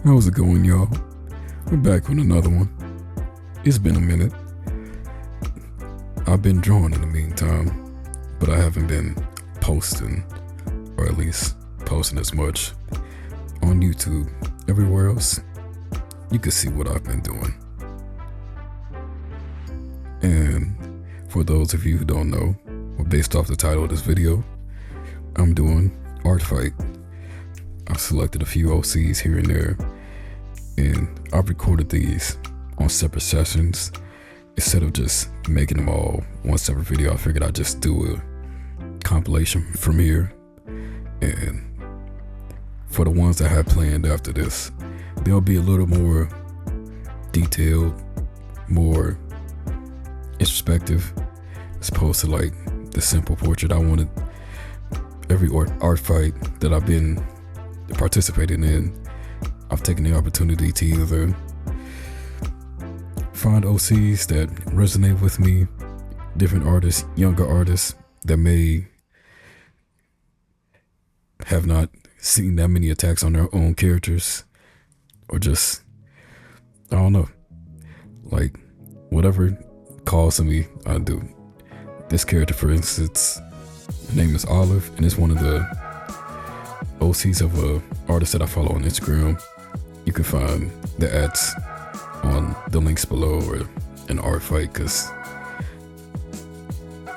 How's it going, y'all? We're back with another one. It's been a minute. I've been drawing in the meantime, but I haven't been posting, or at least posting as much on YouTube. Everywhere else, you can see what I've been doing. And for those of you who don't know, or based off the title of this video, I'm doing ArtFight. I've selected a few OCs here and there, and I've recorded these on separate sessions. Instead of just making them all one separate video, I figured I'd just do a compilation from here. And for the ones I have planned after this, they'll be a little more detailed, more introspective, as opposed to like the simple portrait. I wanted every art fight that I've been participating in, I've taken the opportunity to either find OCs that resonate with me, different artists, younger artists that may have not seen that many attacks on their own characters, or just, I don't know, like whatever calls to me, I do. This character, for instance, her name is Olive, and it's one of the OCs of a artist that I follow on Instagram. You can find the ads on the links below, or an ArtFight, because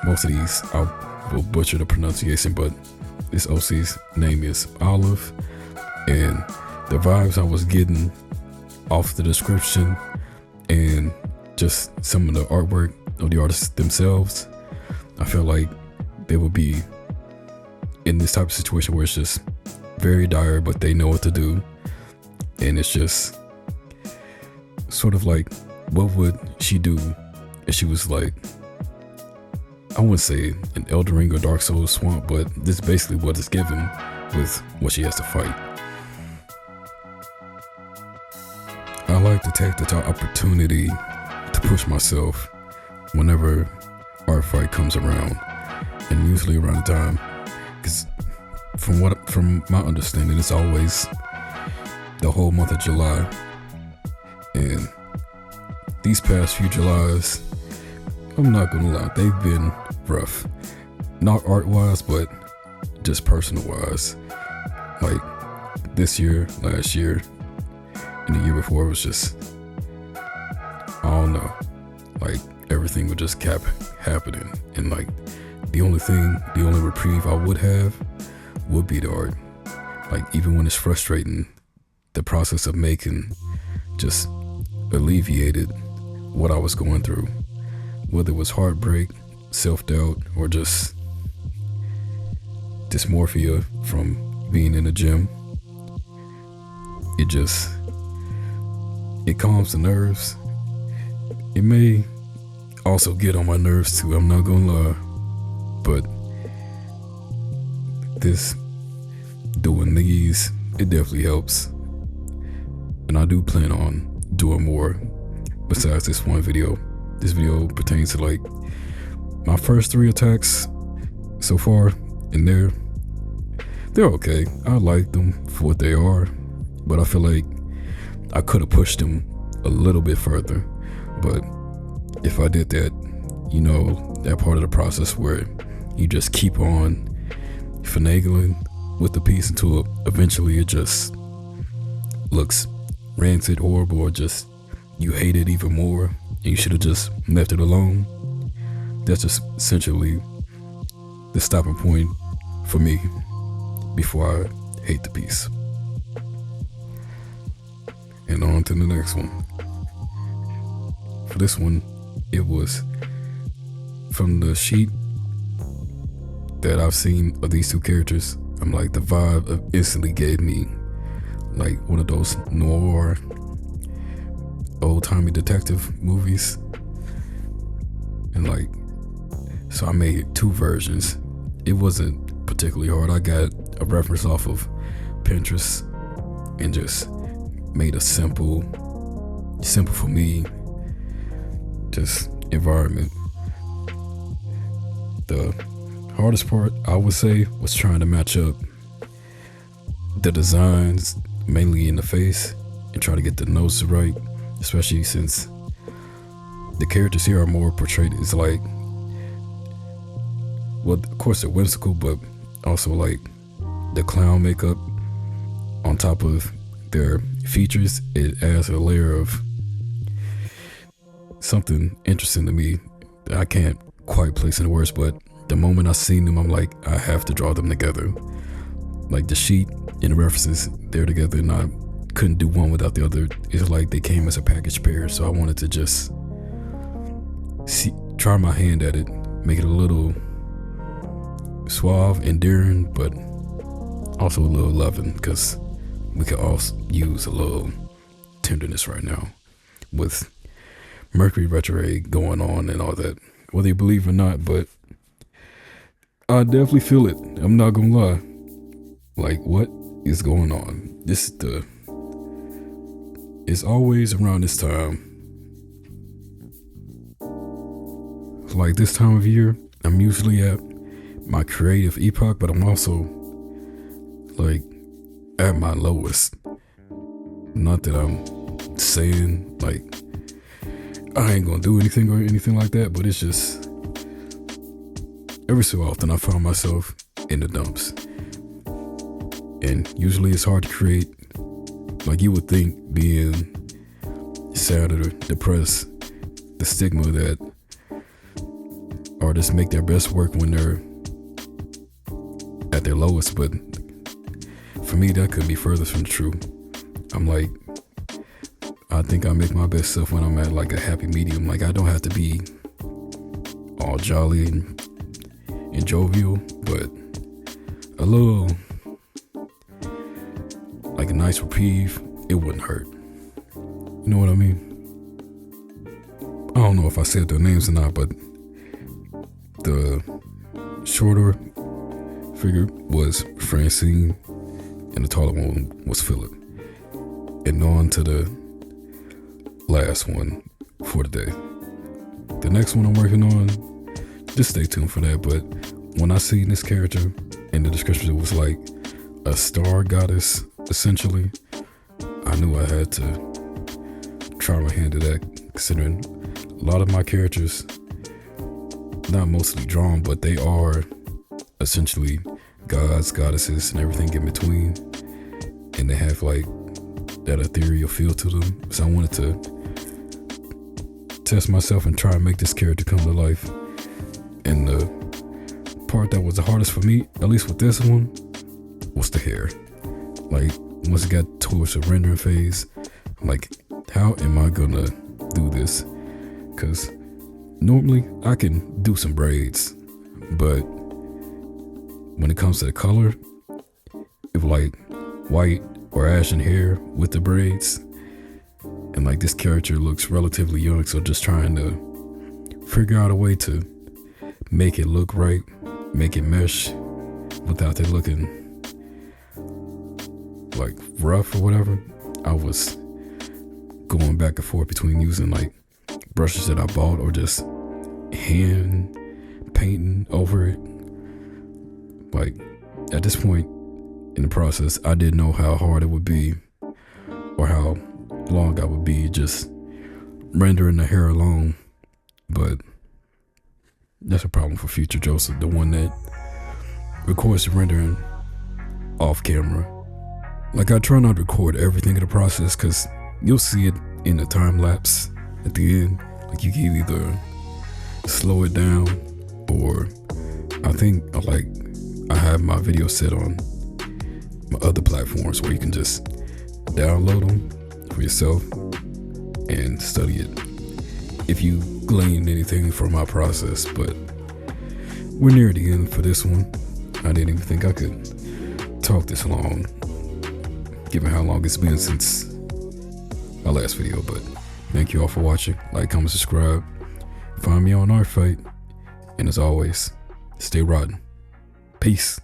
most of these I will butcher the pronunciation, but this OC's name is Olive, and the vibes I was getting off the description and just some of the artwork of the artists themselves, I felt like they would be in this type of situation where it's just very dire, but they know what to do. And it's just sort of like, what would she do if she was like, I wouldn't say an Elden Ring or Dark Souls swamp, but this is basically what is given with what she has to fight. I like to take the opportunity to push myself whenever ArtFight comes around, and usually around the time, because from my understanding, it's always the whole month of July. And these past few Julys, I'm not gonna lie, they've been rough. Not art-wise, but just personal-wise. Like this year, last year, and the year before, it was just, I don't know, like everything would just kept happening. And like the only reprieve I would have would be the art. Like even when it's frustrating, the process of making just alleviated what I was going through, whether it was heartbreak, self-doubt, or just dysmorphia from being in the gym. It calms the nerves. It may also get on my nerves too, I'm not gonna lie, but doing these, it definitely helps. And I do plan on doing more besides this one video. This video pertains to like my first 3 attacks so far, and they're okay. I like them for what they are, but I feel like I could have pushed them a little bit further. But if I did that, you know, that part of the process where you just keep on finagling with the piece until eventually it just looks rancid, horrible, or just you hate it even more and you should have just left it alone. That's just essentially the stopping point for me before I hate the piece. And on to the next one. For this one, it was from the sheet that I've seen of these 2 characters. I'm like, the vibe instantly gave me like one of those noir, old-timey detective movies. And like, so I made 2 versions. It wasn't particularly hard. I got a reference off of Pinterest and just made a simple for me, just environment. The hardest part, I would say, was trying to match up the designs, mainly in the face, and try to get the notes right, especially since the characters here are more portrayed as like, well, of course they're whimsical, but also like the clown makeup on top of their features, it adds a layer of something interesting to me that I can't quite place in words, but the moment I seen them, I'm like, I have to draw them together. Like the sheet and the references, they're together, and I couldn't do one without the other. It's like they came as a package pair, so I wanted to just try my hand at it, make it a little suave, endearing, but also a little loving, because we could also use a little tenderness right now with Mercury retrograde going on and all that, whether you believe or not. But I definitely feel it. I'm not gonna lie. Like, what is going on? It's always around this time. Like this time of year, I'm usually at my creative epoch, but I'm also like at my lowest. Not that I'm saying like I ain't gonna do anything or anything like that, but it's just every so often I find myself in the dumps. And usually it's hard to create. Like you would think, being sad or depressed, the stigma that artists make their best work when they're at their lowest, but for me that couldn't be further from the truth. I'm like, I think I make my best stuff when I'm at like a happy medium. Like I don't have to be all jolly and jovial, but a little, like a nice reprieve, it wouldn't hurt. You know what I mean? I don't know if I said their names or not, but the shorter figure was Francine and the taller one was Philip. And on to the last one for the day. The next one I'm working on, just stay tuned for that. But when I seen this character in the description, it was like a star goddess, essentially. I knew I had to try my hand at that, considering a lot of my characters, not mostly drawn, but they are essentially gods, goddesses, and everything in between. And they have like that ethereal feel to them. So I wanted to test myself and try and make this character come to life. And the part that was the hardest for me, at least with this one, was the hair. Like once it got towards the rendering phase, I'm like, how am I gonna do this? Because normally I can do some braids, but when it comes to the color, if like white or ashen hair with the braids, and like this character looks relatively young, so just trying to figure out a way to make it look right, make it mesh without it looking like rough or whatever. I was going back and forth between using like brushes that I bought or just hand painting over it. Like at this point in the process, I didn't know how hard it would be or how long I would be just rendering the hair alone. But that's a problem for future Joseph, the one that records the rendering off camera. Like I try not to record everything in the process, because you'll see it in the time lapse at the end. Like you can either slow it down, or I think like I have my video set on my other platforms where you can just download them for yourself and study it if you glean anything from my process. But we're near the end for this one. I didn't even think I could talk this long, given how long it's been since my last video. But thank you all for watching. Like, comment, subscribe. Find me on ArtFight. And as always, stay rotten. Peace.